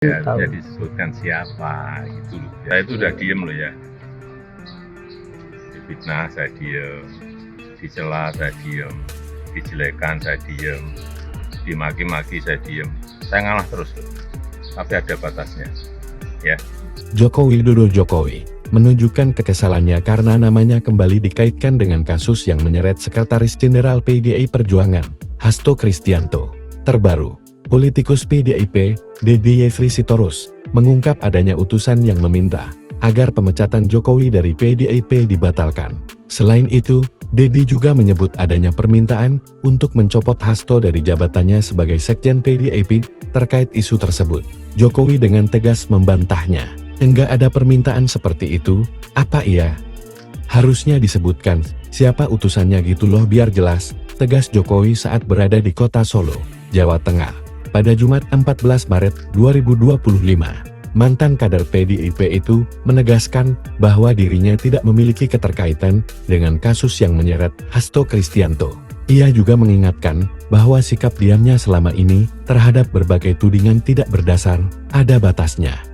Ya, Tahu. bisa disebutkan siapa gitu loh. Saya itu udah diem loh ya. Difitnah saya diem, dicela saya diem, dijelekan saya diem, dimaki-maki saya diem. Saya ngalah terus loh. Tapi ada batasnya. Ya. Joko Widodo menunjukkan kekesalannya karena namanya kembali dikaitkan dengan kasus yang menyeret Sekretaris Jenderal PDI Perjuangan, Hasto Kristianto. Terbaru, politikus PDIP, Deddy Yefri Sitorus, mengungkap adanya utusan yang meminta agar pemecatan Jokowi dari PDIP dibatalkan. Selain itu, Deddy juga menyebut adanya permintaan untuk mencopot Hasto dari jabatannya sebagai Sekjen PDIP terkait isu tersebut. Jokowi dengan tegas membantahnya. Enggak ada permintaan seperti itu, apa iya? Harusnya disebutkan siapa utusannya gitu loh biar jelas, tegas Jokowi saat berada di kota Solo, Jawa Tengah. Pada Jumat 14 Maret 2025, mantan kader PDIP itu menegaskan bahwa dirinya tidak memiliki keterkaitan dengan kasus yang menyeret Hasto Kristianto. Ia juga mengingatkan bahwa sikap diamnya selama ini terhadap berbagai tudingan tidak berdasar, ada batasnya.